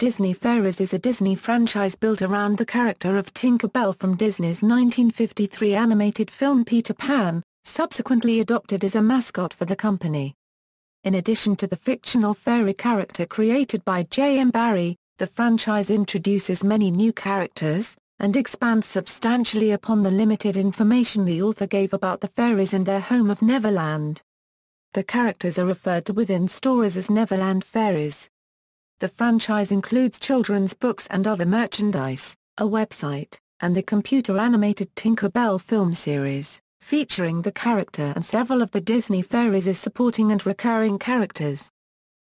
Disney Fairies is a Disney franchise built around the character of Tinker Bell from Disney's 1953 animated film Peter Pan, subsequently adopted as a mascot for the company. In addition to the fictional fairy character created by J. M. Barrie, the franchise introduces many new characters, and expands substantially upon the limited information the author gave about the fairies and their home of Neverland. The characters are referred to within stories as Neverland Fairies. The franchise includes children's books and other merchandise, a website, and the computer-animated Tinker Bell film series, featuring the character and several of the Disney fairies as supporting and recurring characters.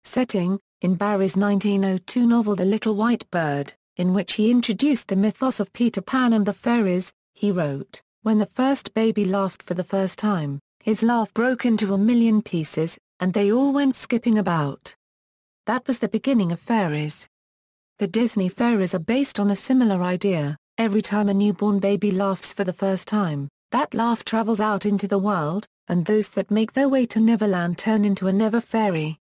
Setting: in Barrie's 1902 novel The Little White Bird, in which he introduced the mythos of Peter Pan and the fairies, he wrote, "When the first baby laughed for the first time, his laugh broke into 1,000,000 pieces, and they all went skipping about." That was the beginning of fairies. The Disney fairies are based on a similar idea. Every time a newborn baby laughs for the first time, that laugh travels out into the world, and those that make their way to Neverland turn into a Never Fairy.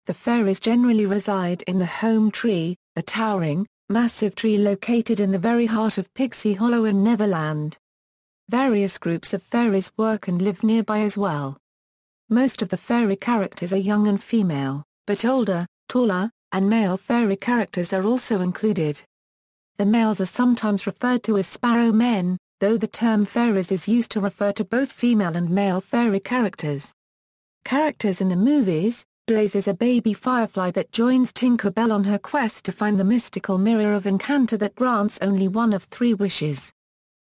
The fairies generally reside in the home tree, a towering, massive tree located in the very heart of Pixie Hollow in Neverland. Various groups of fairies work and live nearby as well. Most of the fairy characters are young and female, but older, taller, and male fairy characters are also included. The males are sometimes referred to as sparrow men, though the term fairies is used to refer to both female and male fairy characters. Characters in the movies: Blaze is a baby firefly that joins Tinker Bell on her quest to find the mystical mirror of Encanto that grants only one of 3 wishes.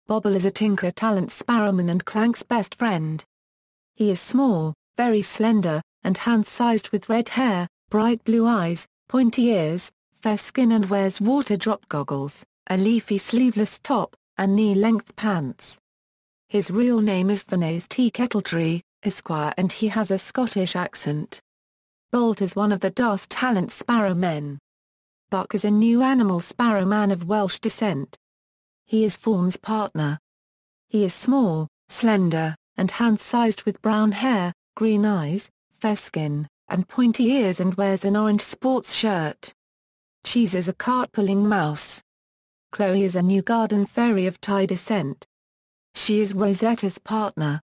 Bobble is a Tinker Talent sparrowman and Clank's best friend. He is small, very slender, and hand-sized with red hair, bright blue eyes, pointy ears, fair skin and wears water-drop goggles, a leafy sleeveless top, and knee-length pants. His real name is Phineas T. Kettletree, Esquire, and he has a Scottish accent. Bolt is one of the Das Talent sparrowmen. Buck is a new animal sparrowman of Welsh descent. He is Fawn's partner. He is small, slender, and hand-sized with brown hair, green eyes, fair skin, and pointy ears and wears an orange sports shirt. Cheese is a cart-pulling mouse. Chloe is a new garden fairy of Thai descent. She is Rosetta's partner.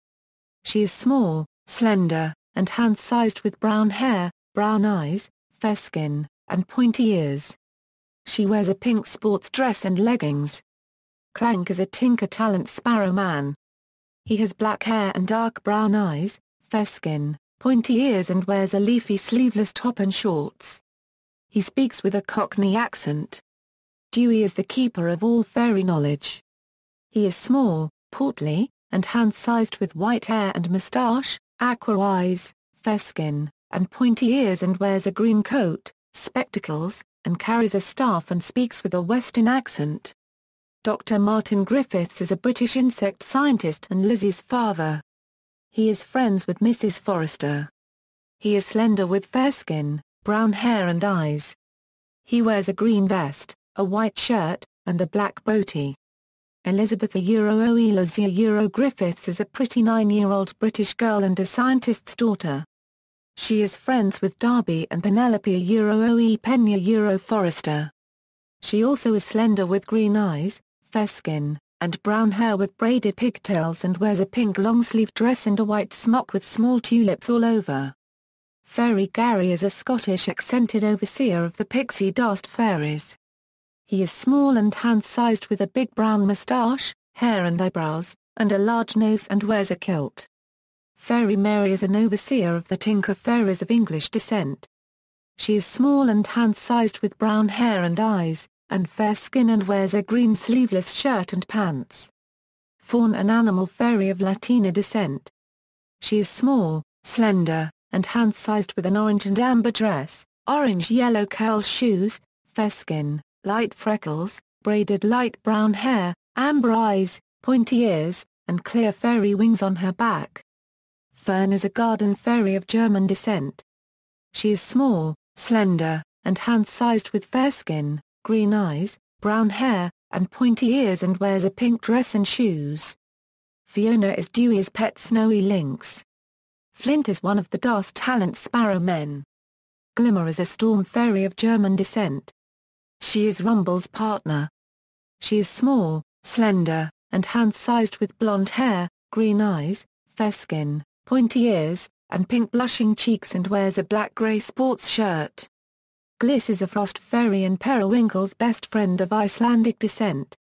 She is small, slender, and hand-sized with brown hair, brown eyes, fair skin, and pointy ears. She wears a pink sports dress and leggings. Clank is a Tinker Talent sparrowman. He has black hair and dark brown eyes, fair skin, pointy ears and wears a leafy sleeveless top and shorts. He speaks with a Cockney accent. Dewey is the keeper of all fairy knowledge. He is small, portly, and hand-sized with white hair and moustache, aqua eyes, fair skin, and pointy ears and wears a green coat, spectacles, and carries a staff and speaks with a Western accent. Dr. Martin Griffiths is a British insect scientist and Lizzie's father. He is friends with Mrs. Forrester. He is slender with fair skin, brown hair and eyes. He wears a green vest, a white shirt, and a black boatie. Elizabeth Lizzie Griffiths is a pretty 9-year-old British girl and a scientist's daughter. She is friends with Darby and Penelope Pena Forrester. She also is slender with green eyes, fair skin, and brown hair with braided pigtails and wears a pink long-sleeve dress and a white smock with small tulips all over. Fairy Gary is a Scottish accented overseer of the pixie dust fairies. He is small and hand-sized with a big brown moustache, hair and eyebrows, and a large nose and wears a kilt. Fairy Mary is an overseer of the Tinker Fairies of English descent. She is small and hand-sized with brown hair and eyes, and fair skin and wears a green sleeveless shirt and pants. Fawn an animal fairy of Latina descent. She is small, slender, and hand-sized with an orange and amber dress, orange-yellow curl shoes, fair skin, light freckles, braided light brown hair, amber eyes, pointy ears, and clear fairy wings on her back. Fern is a garden fairy of German descent. She is small, slender, and hand-sized with fair skin, green eyes, brown hair, and pointy ears and wears a pink dress and shoes. Fiona is Dewey's pet snowy lynx. Flint is one of the Das Talent sparrowmen. Glimmer is a storm fairy of German descent. She is Rumble's partner. She is small, slender, and hand-sized with blonde hair, green eyes, fair skin, pointy ears, and pink blushing cheeks and wears a black-grey sports shirt. Gliss is a frost fairy and Periwinkle's best friend of Icelandic descent.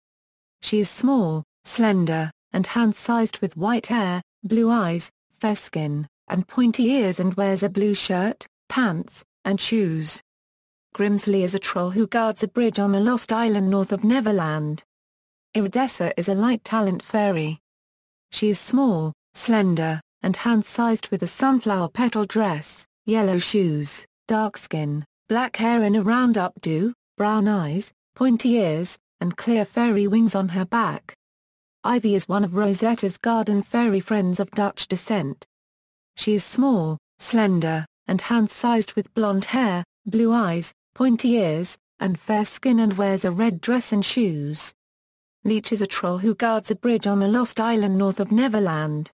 She is small, slender, and hand-sized with white hair, blue eyes, fair skin, and pointy ears and wears a blue shirt, pants, and shoes. Grimsley is a troll who guards a bridge on a lost island north of Neverland. Iridessa is a light talent fairy. She is small, slender, and hand-sized with a sunflower petal dress, yellow shoes, dark skin, black hair in a round updo, brown eyes, pointy ears, and clear fairy wings on her back. Ivy is one of Rosetta's garden fairy friends of Dutch descent. She is small, slender, and hand-sized with blonde hair, blue eyes, pointy ears, and fair skin and wears a red dress and shoes. Leech is a troll who guards a bridge on a lost island north of Neverland.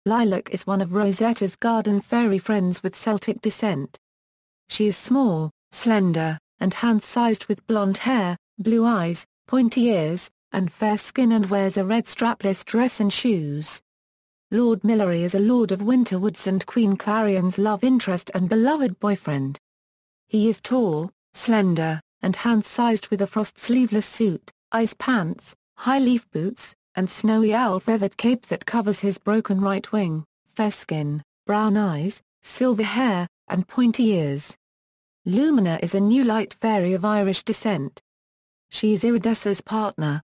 Lilac is one of Rosetta's garden fairy friends with Celtic descent. She is small, slender, and hand-sized with blonde hair, blue eyes, pointy ears, and fair skin and wears a red strapless dress and shoes. Lord Millery is a Lord of Winterwoods and Queen Clarion's love interest and beloved boyfriend. He is tall, slender, and hand-sized with a frost sleeveless suit, ice pants, high-leaf boots, and snowy owl-feathered cape that covers his broken right wing, fair skin, brown eyes, silver hair, and pointy ears. Lumina is a new light fairy of Irish descent. She is Iridessa's partner.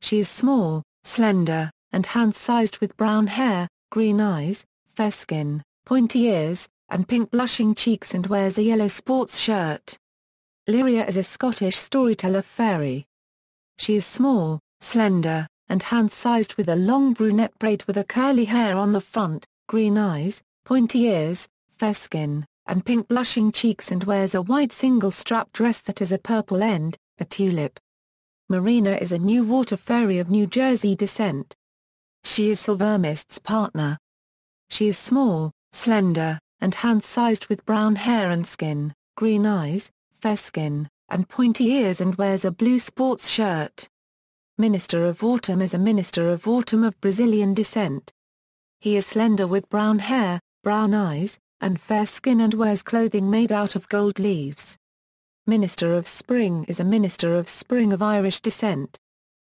She is small, slender, and hand-sized with brown hair, green eyes, fair skin, pointy ears, and pink blushing cheeks and wears a yellow sports shirt. Lyria is a Scottish storyteller fairy. She is small, slender, and hand-sized with a long brunette braid with a curly hair on the front, green eyes, pointy ears, fair skin, and pink blushing cheeks and wears a white single-strap dress that has a purple end, a tulip. Marina is a new water fairy of New Jersey descent. She is Silvermist's partner. She is small, slender, and hand-sized with brown hair and skin, green eyes, fair skin, and pointy ears and wears a blue sports shirt. Minister of Autumn is a Minister of Autumn of Brazilian descent. He is slender with brown hair, brown eyes, and fair skin and wears clothing made out of gold leaves. Minister of Spring is a Minister of Spring of Irish descent.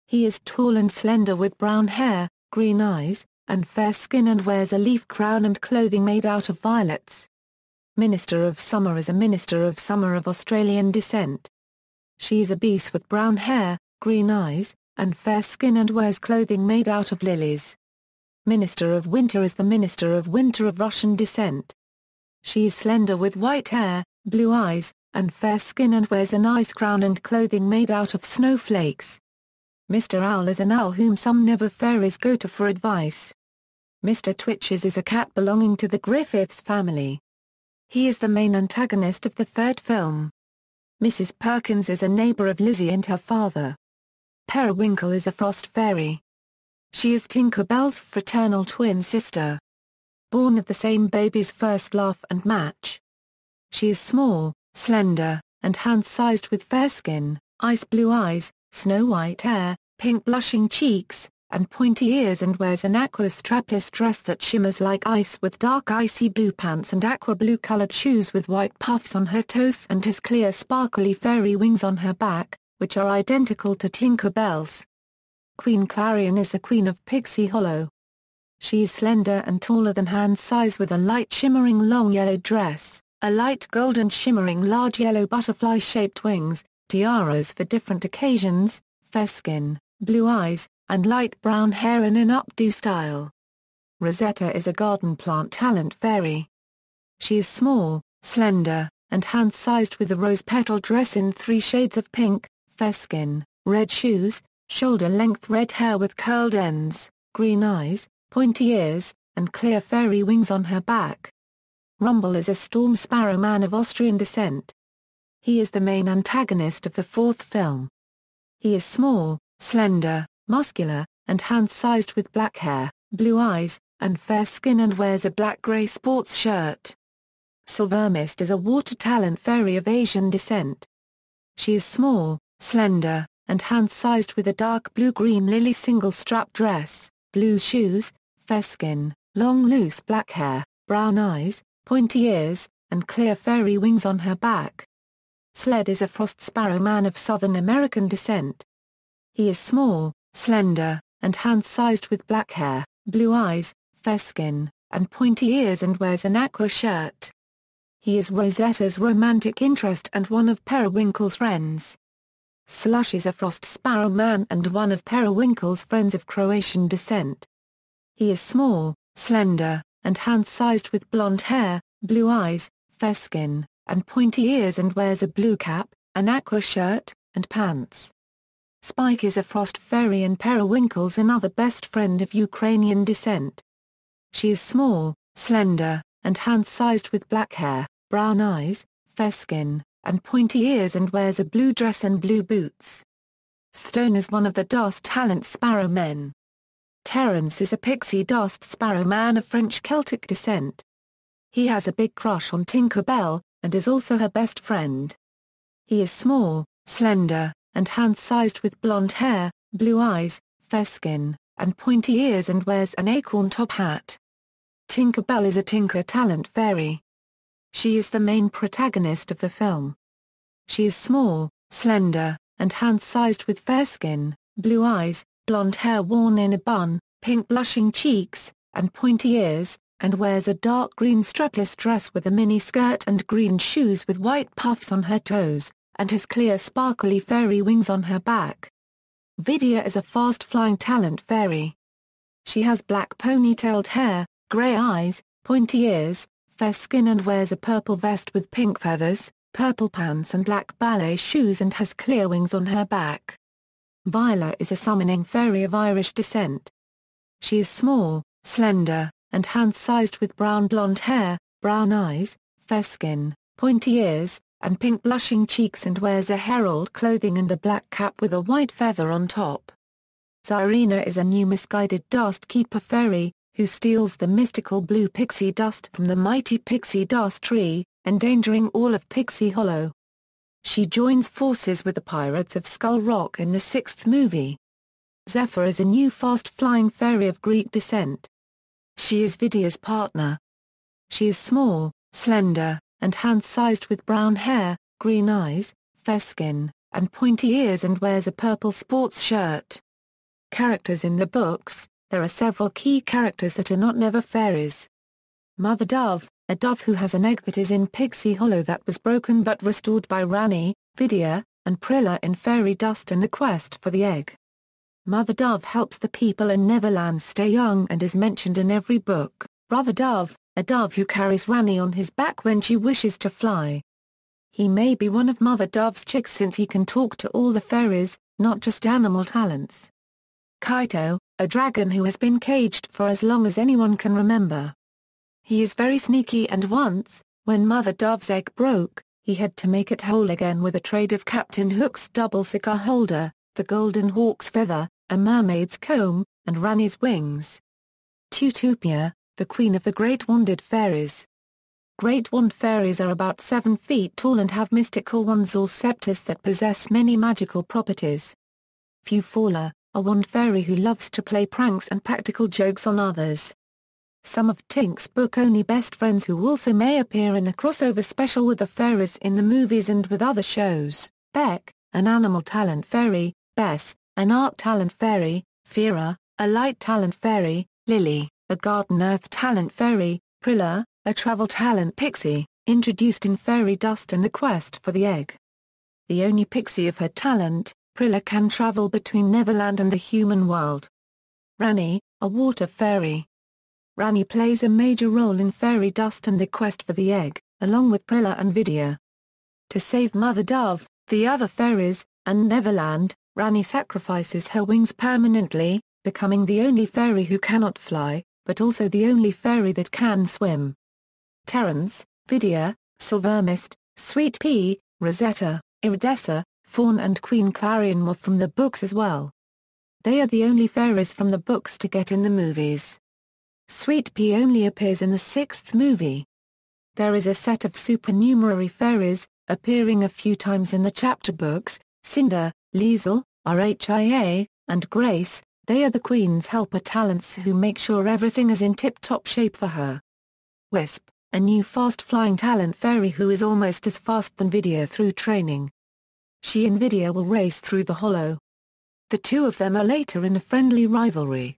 He is tall and slender with brown hair, green eyes, and fair skin and wears a leaf crown and clothing made out of violets. Minister of Summer is a Minister of Summer of Australian descent. She is a beast with brown hair, green eyes, and fair skin and wears clothing made out of lilies. Minister of Winter is the Minister of Winter of Russian descent. She is slender with white hair, blue eyes, and fair skin and wears an ice crown and clothing made out of snowflakes. Mr. Owl is an owl whom some Never fairies go to for advice. Mr. Twitches is a cat belonging to the Griffiths family. He is the main antagonist of the third film. Mrs. Perkins is a neighbor of Lizzie and her father. Periwinkle is a frost fairy. She is Tinker Bell's fraternal twin sister. Born of the same baby's first laugh and match. She is small, slender, and hand-sized with fair skin, ice blue eyes, snow-white hair, pink blushing cheeks, and pointy ears and wears an aqua strapless dress that shimmers like ice with dark icy blue pants and aqua blue-colored shoes with white puffs on her toes and has clear sparkly fairy wings on her back, which are identical to Tinker Bell's. Queen Clarion is the Queen of Pixie Hollow. She is slender and taller than hand size with a light shimmering long yellow dress, a light golden shimmering large yellow butterfly-shaped wings, tiaras for different occasions, fair skin, blue eyes, and light brown hair in an updo style. Rosetta is a garden plant talent fairy. She is small, slender, and hand-sized with a rose petal dress in 3 shades of pink, fair skin, red shoes, shoulder-length red hair with curled ends, green eyes, pointy ears, and clear fairy wings on her back. Rumble is a storm sparrow man of Austrian descent. He is the main antagonist of the 4th film. He is small, slender, muscular, and hand-sized with black hair, blue eyes, and fair skin and wears a black-grey sports shirt. Silvermist is a water talent fairy of Asian descent. She is small, slender, and hand-sized with a dark blue-green lily single-strap dress, blue shoes, fair skin, long loose black hair, brown eyes, pointy ears, and clear fairy wings on her back. Sled is a frost sparrow man of Southern American descent. He is small, slender, and hand-sized with black hair, blue eyes, fair skin, and pointy ears and wears an aqua shirt. He is Rosetta's romantic interest and one of Periwinkle's friends. Slush is a frost sparrow man and one of Periwinkle's friends of Croatian descent. He is small, slender, and hand-sized with blonde hair, blue eyes, fair skin, and pointy ears and wears a blue cap, an aqua shirt, and pants. Spike is a frost fairy and Periwinkle's another best friend of Ukrainian descent. She is small, slender, and hand-sized with black hair, brown eyes, fair skin, and pointy ears and wears a blue dress and blue boots. Stone is one of the dust talent sparrow men. Terence is a pixie dust sparrow man of French Celtic descent. He has a big crush on Tinker Bell, and is also her best friend. He is small, slender, and hand-sized with blonde hair, blue eyes, fair skin, and pointy ears and wears an acorn top hat. Tinker Bell is a Tinker talent fairy. She is the main protagonist of the film. She is small, slender, and hand-sized with fair skin, blue eyes, blonde hair worn in a bun, pink blushing cheeks, and pointy ears, and wears a dark green strapless dress with a mini skirt and green shoes with white puffs on her toes, and has clear sparkly fairy wings on her back. Vidya is a fast-flying talent fairy. She has black ponytailed hair, grey eyes, pointy ears, fair skin and wears a purple vest with pink feathers, purple pants and black ballet shoes and has clear wings on her back. Viola is a summoning fairy of Irish descent. She is small, slender, and hand-sized with brown blonde hair, brown eyes, fair skin, pointy ears, and pink blushing cheeks and wears a herald clothing and a black cap with a white feather on top. Zarina is a new misguided dust keeper fairy, who steals the mystical blue pixie dust from the mighty pixie dust tree, endangering all of Pixie Hollow. She joins forces with the Pirates of Skull Rock in the 6th movie. Zephyr is a new fast-flying fairy of Greek descent. She is Vidya's partner. She is small, slender, and hand-sized with brown hair, green eyes, fair skin, and pointy ears and wears a purple sports shirt. Characters in the books. There are several key characters that are not never fairies. Mother Dove, a dove who has an egg that is in Pixie Hollow that was broken but restored by Rani, Vidya, and Prilla in Fairy Dust and the Quest for the Egg. Mother Dove helps the people in Neverland stay young and is mentioned in every book. Brother Dove, a dove who carries Rani on his back when she wishes to fly. He may be one of Mother Dove's chicks since he can talk to all the fairies, not just animal talents. Kaito, a dragon who has been caged for as long as anyone can remember. He is very sneaky and once, when Mother Dove's egg broke, he had to make it whole again with a trade of Captain Hook's double cigar holder, the golden hawk's feather, a mermaid's comb, and Rani's wings. Tutupia, the queen of the Great Wanded Fairies. Great Wand Fairies are about 7 feet tall and have mystical wands or scepters that possess many magical properties. Fufala, a wand fairy who loves to play pranks and practical jokes on others. Some of Tink's book Only Best Friends who also may appear in a crossover special with the fairies in the movies and with other shows. Beck, an animal talent fairy, Bess, an art talent fairy, Fira, a light talent fairy, Lily, a garden earth talent fairy, Prilla, a travel talent pixie, introduced in Fairy Dust and the Quest for the Egg. The only pixie of her talent, Prilla can travel between Neverland and the human world. Rani, a water fairy. Rani plays a major role in Fairy Dust and the Quest for the Egg, along with Prilla and Vidya. To save Mother Dove, the other fairies, and Neverland, Rani sacrifices her wings permanently, becoming the only fairy who cannot fly, but also the only fairy that can swim. Terence, Vidya, Silvermist, Sweet Pea, Rosetta, Iridessa, Fawn and Queen Clarion were from the books as well. They are the only fairies from the books to get in the movies. Sweet Pea only appears in the 6th movie. There is a set of supernumerary fairies, appearing a few times in the chapter books, Cinder, Liesel, Rhia, and Grace. They are the Queen's helper talents who make sure everything is in tip-top shape for her. Wisp, a new fast-flying talent fairy who is almost as fast than Vidya through training. She and Vidya will race through the hollow. The two of them are later in a friendly rivalry.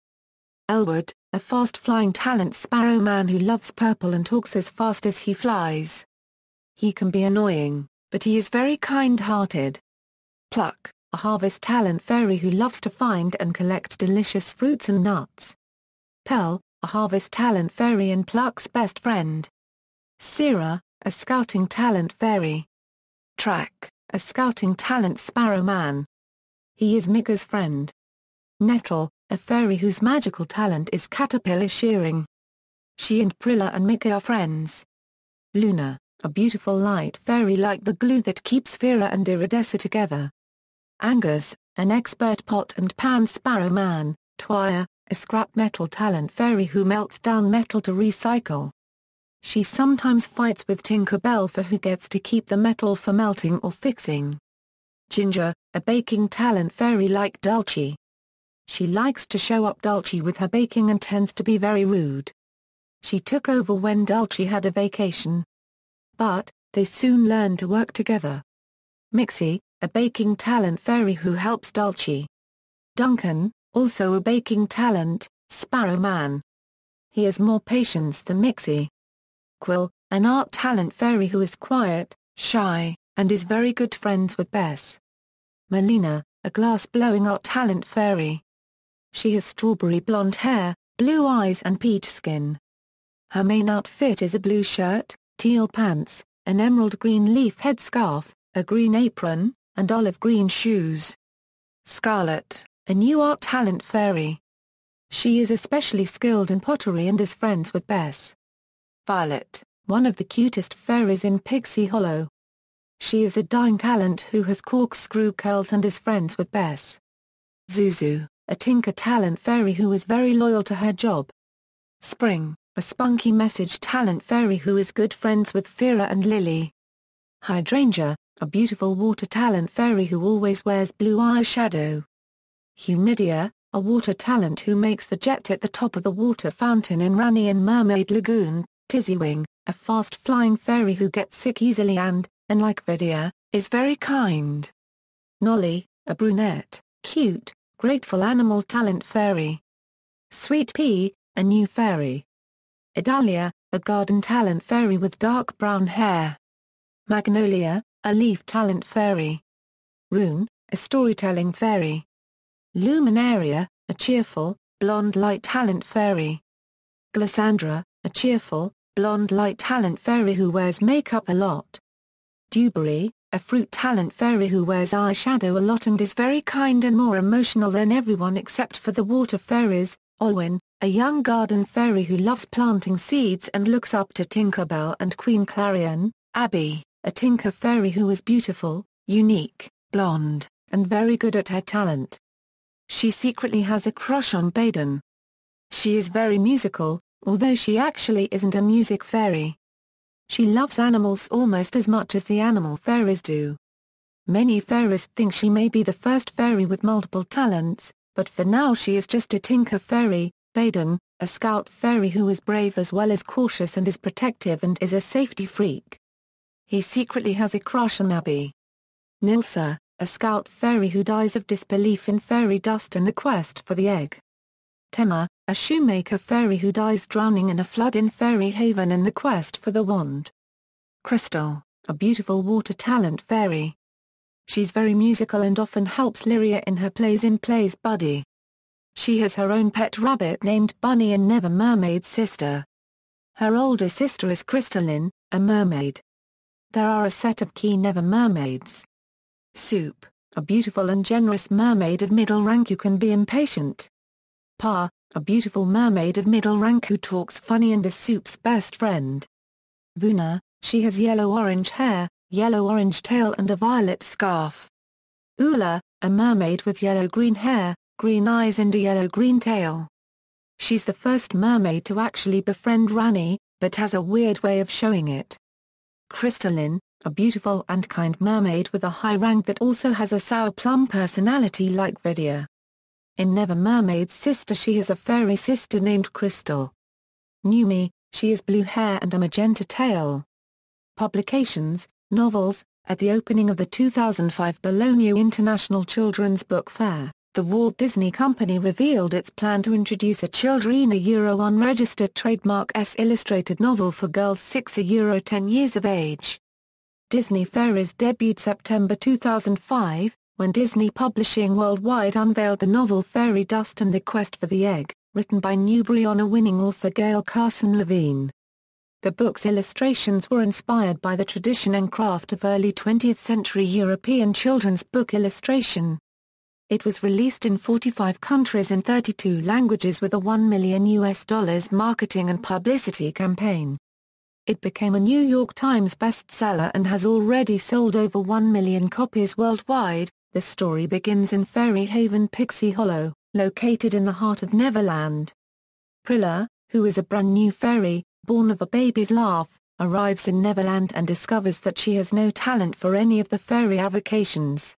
Elwood, a fast-flying talent sparrow man who loves purple and talks as fast as he flies. He can be annoying, but he is very kind-hearted. Pluck, a harvest talent fairy who loves to find and collect delicious fruits and nuts. Pell, a harvest talent fairy and Pluck's best friend. Sira, a scouting talent fairy. Track, a scouting talent sparrow man. He is Mika's friend. Nettle, a fairy whose magical talent is caterpillar shearing. She and Prilla and Mika are friends. Luna, a beautiful light fairy like the glue that keeps Fira and Iridessa together. Angus, an expert pot and pan sparrow man. Twire, a scrap metal talent fairy who melts down metal to recycle. She sometimes fights with Tinker Bell for who gets to keep the metal for melting or fixing. Ginger, a baking talent fairy like Dulcie. She likes to show up Dulcie with her baking and tends to be very rude. She took over when Dulcie had a vacation. But, they soon learned to work together. Mixie, a baking talent fairy who helps Dulcie. Duncan, also a baking talent, sparrow man. He has more patience than Mixie. Quill, an art talent fairy who is quiet, shy, and is very good friends with Bess. Melina, a glass-blowing art talent fairy. She has strawberry blonde hair, blue eyes and peach skin. Her main outfit is a blue shirt, teal pants, an emerald green leaf headscarf, a green apron, and olive green shoes. Scarlet, a new art talent fairy. She is especially skilled in pottery and is friends with Bess. Violet, one of the cutest fairies in Pixie Hollow. She is a dyeing talent who has corkscrew curls and is friends with Bess. Zuzu, a tinker talent fairy who is very loyal to her job. Spring, a spunky message talent fairy who is good friends with Fira and Lily. Hydrangea, a beautiful water talent fairy who always wears blue eyeshadow. Humidia, a water talent who makes the jet at the top of the water fountain in Rani and Mermaid Lagoon. Tizzywing, a fast-flying fairy who gets sick easily and, unlike Vidya, is very kind. Nolly, a brunette, cute, grateful animal talent fairy. Sweet Pea, a new fairy. Idalia, a garden talent fairy with dark brown hair. Magnolia, a leaf talent fairy. Rune, a storytelling fairy. Luminaria, a cheerful, blonde light talent fairy. Glissandra, a cheerful, blonde light talent fairy who wears makeup a lot. Dewberry, a fruit talent fairy who wears eyeshadow a lot and is very kind and more emotional than everyone except for the water fairies. Olwyn, a young garden fairy who loves planting seeds and looks up to Tinkerbell and Queen Clarion. Abby, a tinker fairy who is beautiful, unique, blonde, and very good at her talent. She secretly has a crush on Baden. She is very musical, although she actually isn't a music fairy. She loves animals almost as much as the animal fairies do. Many fairies think she may be the first fairy with multiple talents, but for now she is just a tinker fairy. Baden, a scout fairy who is brave as well as cautious and is protective and is a safety freak. He secretly has a crush on Abby. Nilsa, a scout fairy who dies of disbelief in fairy dust and the quest for the egg. Tema, a shoemaker fairy who dies drowning in a flood in Fairy Haven in the quest for the wand. Crystal, a beautiful water talent fairy. She's very musical and often helps Lyria in her plays in Plays Buddy. She has her own pet rabbit named Bunny and Never Mermaid's sister. Her older sister is Crystalline, a mermaid. There are a set of key Never Mermaids. Soup, a beautiful and generous mermaid of middle rank who can be impatient. Pa, a beautiful mermaid of middle rank who talks funny and is Soup's best friend. Vuna, she has yellow-orange hair, yellow-orange tail and a violet scarf. Ula, a mermaid with yellow-green hair, green eyes and a yellow-green tail. She's the first mermaid to actually befriend Rani, but has a weird way of showing it. Crystalline, a beautiful and kind mermaid with a high rank that also has a sour plum personality like Vidya. In Never Mermaid's sister she has a fairy sister named Crystal. Numi, she has blue hair and a magenta tail. Publications, novels. At the opening of the 2005 Bologna International Children's Book Fair, the Walt Disney Company revealed its plan to introduce a Childrena Euro unregistered trademark illustrated novel for girls 6 Euro 10 years of age. Disney Fairies debuted September 2005, when Disney Publishing Worldwide unveiled the novel Fairy Dust and the Quest for the Egg, written by Newbery Honor-winning author Gail Carson Levine. The book's illustrations were inspired by the tradition and craft of early 20th century European children's book illustration. It was released in 45 countries in 32 languages with a $1 million marketing and publicity campaign. It became a New York Times bestseller and has already sold over 1 million copies worldwide. The story begins in Fairy Haven Pixie Hollow, located in the heart of Neverland. Prilla, who is a brand new fairy, born of a baby's laugh, arrives in Neverland and discovers that she has no talent for any of the fairy avocations.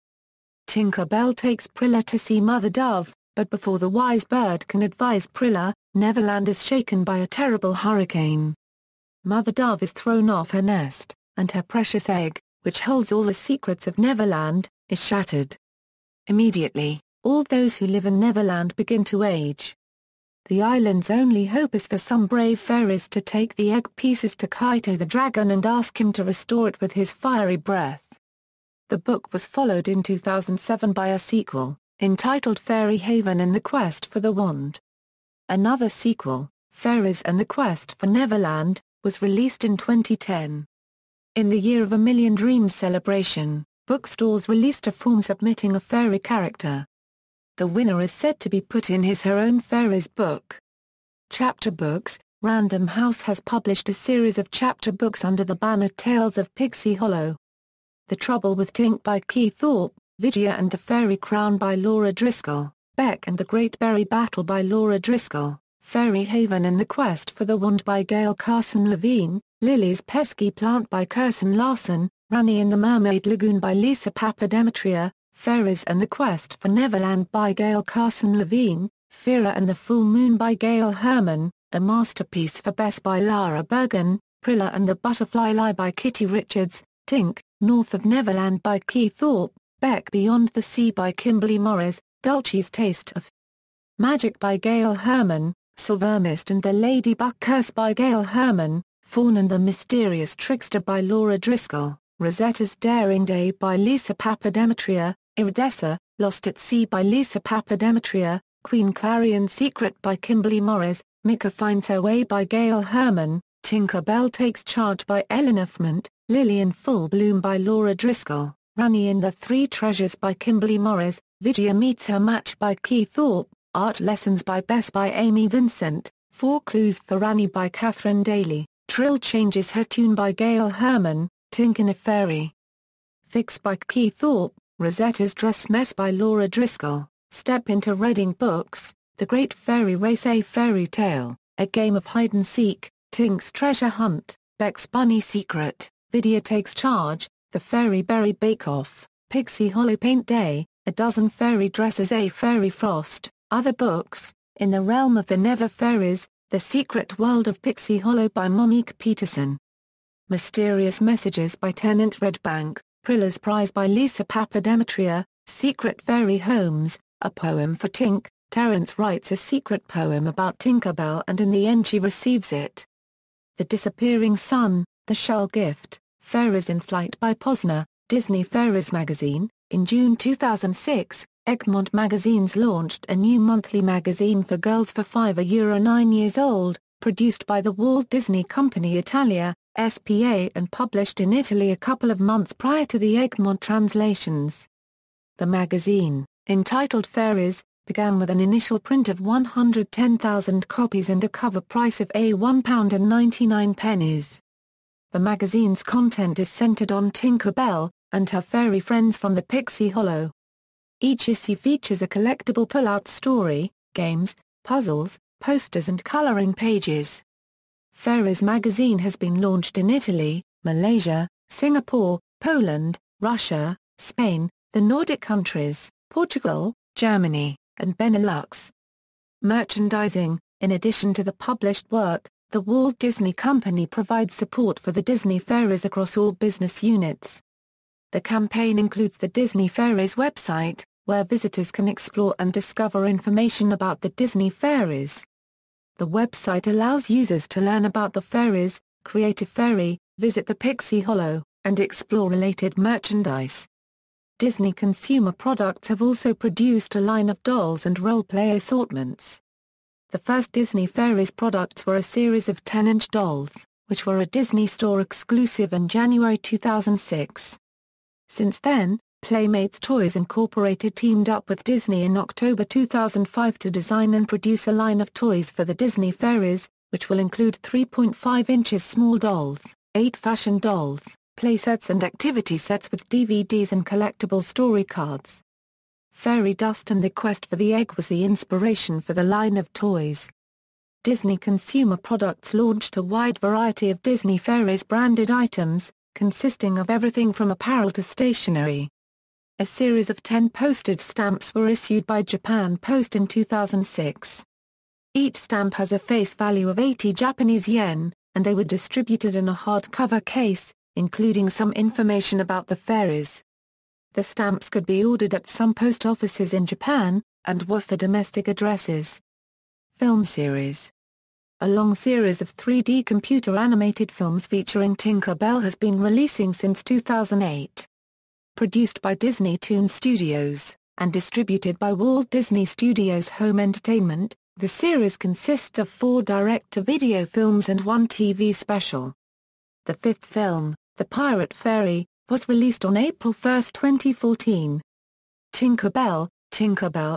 Tinker Bell takes Prilla to see Mother Dove, but before the wise bird can advise Prilla, Neverland is shaken by a terrible hurricane. Mother Dove is thrown off her nest, and her precious egg, which holds all the secrets of Neverland, is shattered. Immediately, all those who live in Neverland begin to age. The island's only hope is for some brave fairies to take the egg pieces to Kaito the dragon and ask him to restore it with his fiery breath. The book was followed in 2007 by a sequel, entitled Fairy Haven and the Quest for the Wand. Another sequel, Fairies and the Quest for Neverland, was released in 2010. In the Year of a Million Dreams celebration, bookstores released a form submitting a fairy character. The winner is said to be put in his/her own Fairies book. Chapter Books. Random House has published a series of chapter books under the banner Tales of Pixie Hollow. The Trouble with Tink by Keith Thorpe, Vidya and the Fairy Crown by Laura Driscoll, Beck and the Great Berry Battle by Laura Driscoll, Fairy Haven and the Quest for the Wand by Gail Carson Levine, Lily's Pesky Plant by Kirsten Larson, Rani in the Mermaid Lagoon by Lisa Papademetria, Fairies and the Quest for Neverland by Gail Carson Levine, Fira and the Full Moon by Gail Herman, A Masterpiece for Bess by Lara Bergen, Prilla and the Butterfly Lie by Kitty Richards, Tink, North of Neverland by Keith Thorpe, Beck Beyond the Sea by Kimberly Morris, Dulce's Taste of Magic by Gail Herman, Silvermist and the Ladybug Curse by Gail Herman, Fawn and the Mysterious Trickster by Laura Driscoll, Rosetta's Daring Day by Lisa Papademetria, Iridessa, Lost at Sea by Lisa Papademetria, Queen Clarion's Secret by Kimberly Morris, Mika Finds Her Way by Gail Herman, Tinker Bell Takes Charge by Eleanor Fment, Lily in Full Bloom by Laura Driscoll, Rani and the Three Treasures by Kimberly Morris, Vidya Meets Her Match by Keith Thorpe, Art Lessons by Bess by Amy Vincent, Four Clues for Rani by Catherine Daly, Trill Changes Her Tune by Gail Herman, Tink and a Fairy Fix by Keith Thorpe, Rosetta's Dress Mess by Laura Driscoll, Step into Reading Books, The Great Fairy Race A Fairy Tale, A Game of Hide and Seek, Tink's Treasure Hunt, Beck's Bunny Secret, Vidya Takes Charge, The Fairy Berry Bake Off, Pixie Hollow Paint Day, A Dozen Fairy Dresses A Fairy Frost, Other Books, In the Realm of the Never Fairies, The Secret World of Pixie Hollow by Monique Peterson. Mysterious Messages by Tennant Redbank, Prilla's Prize by Lisa Papademetria, Secret Fairy Homes, A Poem for Tink, Terence writes a secret poem about Tinker Bell and in the end she receives it. The Disappearing Sun, The Shell Gift, Fairies in Flight by Posner, Disney Fairies magazine. In June 2006, Egmont Magazines launched a new monthly magazine for girls for €5 9 years old, produced by the Walt Disney Company Italia, SPA and published in Italy a couple of months prior to the Egmont translations. The magazine, entitled Fairies, began with an initial print of 110,000 copies and a cover price of £1.99. The magazine's content is centered on Tinker Bell and her fairy friends from the Pixie Hollow. Each issue features a collectible pull-out story, games, puzzles, posters and coloring pages. Fairies magazine has been launched in Italy, Malaysia, Singapore, Poland, Russia, Spain, the Nordic countries, Portugal, Germany, and Benelux. Merchandising. In addition to the published work, the Walt Disney Company provides support for the Disney Fairies across all business units. The campaign includes the Disney Fairies website, where visitors can explore and discover information about the Disney Fairies. The website allows users to learn about the fairies, create a fairy, visit the Pixie Hollow, and explore related merchandise. Disney Consumer Products have also produced a line of dolls and role-play assortments. The first Disney Fairies products were a series of 10-inch dolls, which were a Disney Store exclusive in January 2006. Since then, Playmates Toys Incorporated teamed up with Disney in October 2005 to design and produce a line of toys for the Disney Fairies, which will include 3.5 inches small dolls, 8 fashion dolls, playsets and activity sets with DVDs and collectible story cards. Fairy Dust and the Quest for the Egg was the inspiration for the line of toys. Disney Consumer Products launched a wide variety of Disney Fairies branded items, consisting of everything from apparel to stationery. A series of 10 postage stamps were issued by Japan Post in 2006. Each stamp has a face value of 80 Japanese yen, and they were distributed in a hardcover case, including some information about the fairies. The stamps could be ordered at some post offices in Japan, and were for domestic addresses. Film series. A long series of 3D computer-animated films featuring Tinker Bell has been releasing since 2008. Produced by Disney Toon Studios, and distributed by Walt Disney Studios Home Entertainment, the series consists of 4 direct-to-video films and 1 TV special. The 5th film, The Pirate Fairy, was released on April 1, 2014. Tinker Bell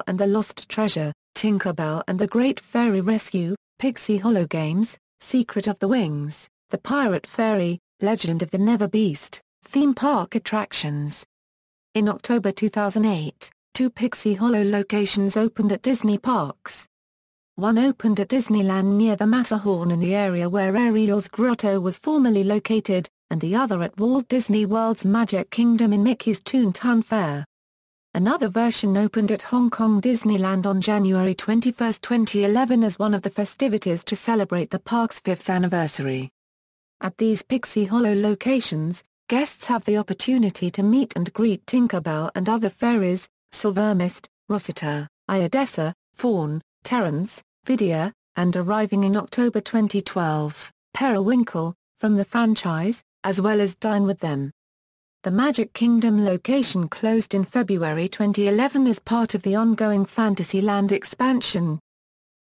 and the Lost Treasure, Tinker Bell and the Great Fairy Rescue, Pixie Hollow Games, Secret of the Wings, The Pirate Fairy, Legend of the Never Beast, theme park attractions. In October 2008, 2 Pixie Hollow locations opened at Disney parks. One opened at Disneyland near the Matterhorn in the area where Ariel's Grotto was formerly located, and the other at Walt Disney World's Magic Kingdom in Mickey's Toontown Fair. Another version opened at Hong Kong Disneyland on January 21, 2011 as one of the festivities to celebrate the park's 5th anniversary. At these Pixie Hollow locations, guests have the opportunity to meet and greet Tinker Bell and other fairies, Silvermist, Rosetta, Iodessa, Fawn, Terrance, Vidya, and arriving in October 2012, Periwinkle, from the franchise, as well as dine with them. The Magic Kingdom location closed in February 2011 as part of the ongoing Fantasyland expansion.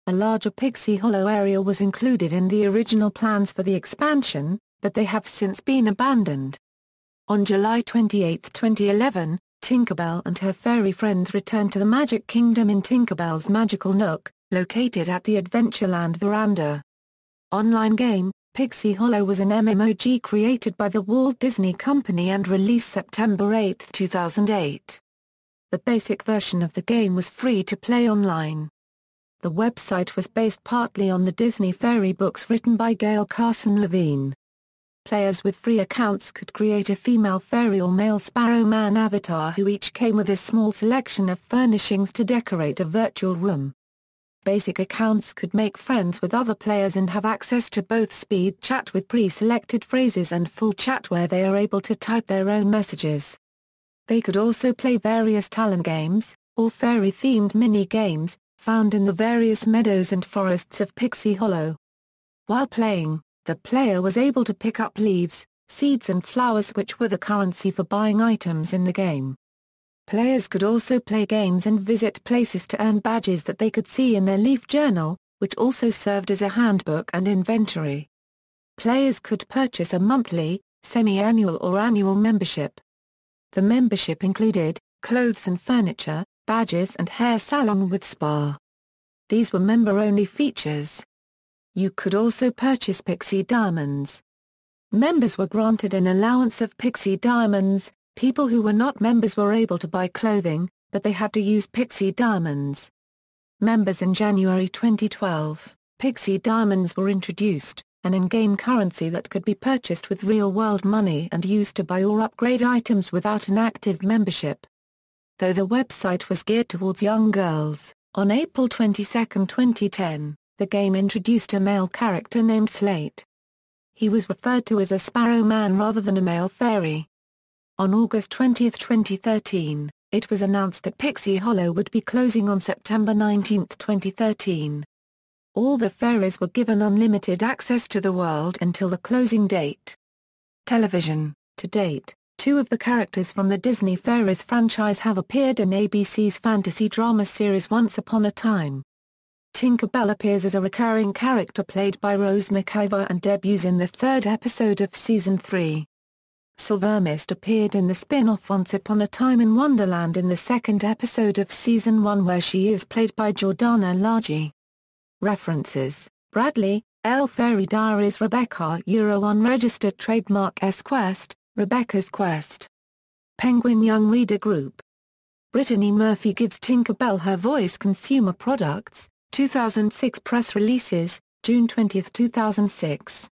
A larger Pixie Hollow area was included in the original plans for the expansion, but they have since been abandoned. On July 28, 2011, Tinkerbell and her fairy friends returned to the Magic Kingdom in Tinkerbell's Magical Nook, located at the Adventureland Veranda. Online game, Pixie Hollow was an MMOG created by the Walt Disney Company and released September 8, 2008. The basic version of the game was free to play online. The website was based partly on the Disney Fairy books written by Gail Carson Levine. Players with free accounts could create a female fairy or male Sparrow Man avatar who each came with a small selection of furnishings to decorate a virtual room. Basic accounts could make friends with other players and have access to both speed chat with pre-selected phrases and full chat where they are able to type their own messages. They could also play various talent games, or fairy-themed mini-games, found in the various meadows and forests of Pixie Hollow. While playing, the player was able to pick up leaves, seeds and flowers which were the currency for buying items in the game. Players could also play games and visit places to earn badges that they could see in their leaf journal, which also served as a handbook and inventory. Players could purchase a monthly, semi-annual or annual membership. The membership included clothes and furniture, badges and hair salon with spa. These were member-only features. You could also purchase Pixie Diamonds. Members were granted an allowance of Pixie Diamonds. People who were not members were able to buy clothing, but they had to use Pixie Diamonds. Members in January 2012, Pixie Diamonds were introduced. an in-game currency that could be purchased with real-world money and used to buy or upgrade items without an active membership. Though the website was geared towards young girls, on April 22, 2010, the game introduced a male character named Slate. He was referred to as a Sparrow Man rather than a male fairy. On August 20, 2013, it was announced that Pixie Hollow would be closing on September 19, 2013. All the fairies were given unlimited access to the world until the closing date. Television. To date, 2 of the characters from the Disney Fairies franchise have appeared in ABC's fantasy drama series Once Upon a Time. Tinker Bell appears as a recurring character played by Rose McIver and debuts in the 3rd episode of Season 3. Silvermist appeared in the spin-off Once Upon a Time in Wonderland in the 2nd episode of Season 1 where she is played by Jordana Lagi. References: Bradley, L. Fairy Diaries Rebecca Euro Unregistered Trademark S-Quest, Rebecca's Quest. Penguin Young Reader Group. Brittany Murphy gives Tinker Bell her voice. Consumer Products, 2006 Press Releases, June 20, 2006.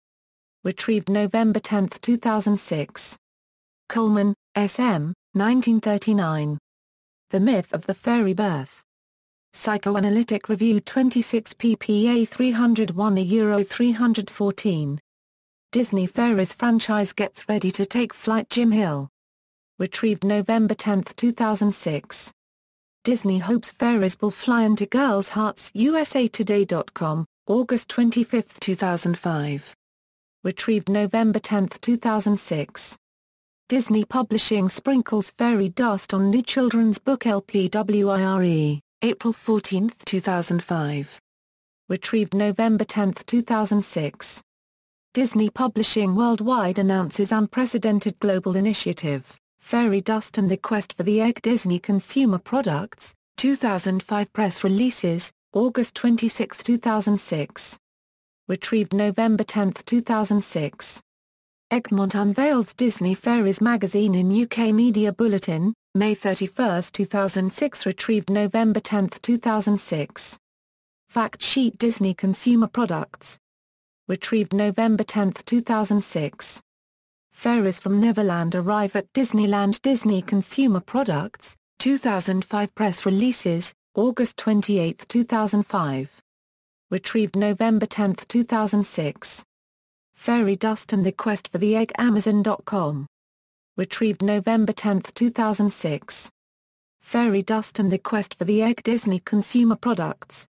Retrieved November 10, 2006. Coleman, S.M., 1939. The Myth of the Fairy Birth. Psychoanalytic Review 26 ppA 301 Euro 314. Disney Fairies franchise gets ready to take flight. Jim Hill. Retrieved November 10, 2006. Disney hopes fairies will fly into girls' hearts. USAtoday.com, August 25, 2005. Retrieved November 10, 2006. Disney Publishing sprinkles fairy dust on new children's book LPWIRE, April 14, 2005. Retrieved November 10, 2006. Disney Publishing Worldwide announces unprecedented global initiative, Fairy Dust and the Quest for the Egg. Disney Consumer Products, 2005 Press Releases, August 26, 2006. Retrieved November 10, 2006. Egmont unveils Disney Fairies magazine in UK Media Bulletin, May 31, 2006. Retrieved November 10, 2006. Fact sheet Disney Consumer Products. Retrieved November 10, 2006. Fairies from Neverland arrive at Disneyland. Disney Consumer Products, 2005 Press Releases, August 28, 2005. Retrieved November 10, 2006. Fairy Dust and the Quest for the Egg. Amazon.com. Retrieved November 10, 2006. Fairy Dust and the Quest for the Egg. Disney Consumer Products.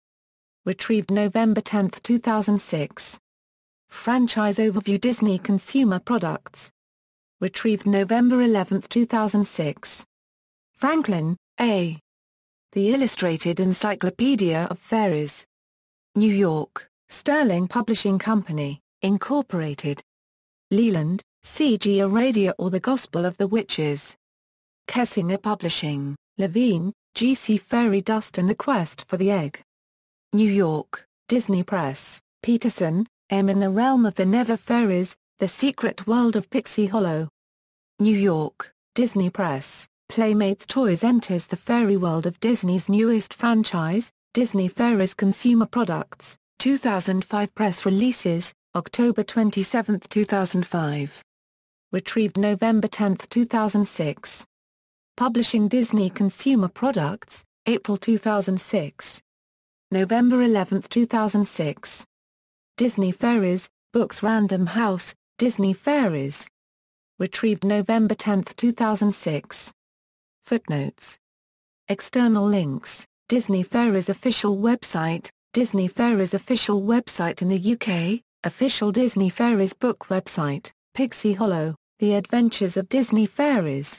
Retrieved November 10, 2006. Franchise Overview. Disney Consumer Products. Retrieved November 11, 2006. Franklin, A. The Illustrated Encyclopedia of Fairies. New York, Sterling Publishing Company, Incorporated. Leland, C.G. Aradia or the Gospel of the Witches. Kessinger Publishing, Levine, G.C. Fairy Dust and the Quest for the Egg. New York, Disney Press, Peterson, M. In the Realm of the Never Fairies, The Secret World of Pixie Hollow. New York, Disney Press, Playmates Toys enters the fairy world of Disney's newest franchise, Disney Fairies. Consumer Products, 2005 Press Releases, October 27, 2005. Retrieved November 10, 2006. Publishing Disney Consumer Products, April 2006. November 11, 2006. Disney Fairies, Books. Random House, Disney Fairies. Retrieved November 10, 2006. Footnotes. External links. Disney Fairies official website, Disney Fairies official website in the UK, official Disney Fairies book website, Pixie Hollow, The Adventures of Disney Fairies.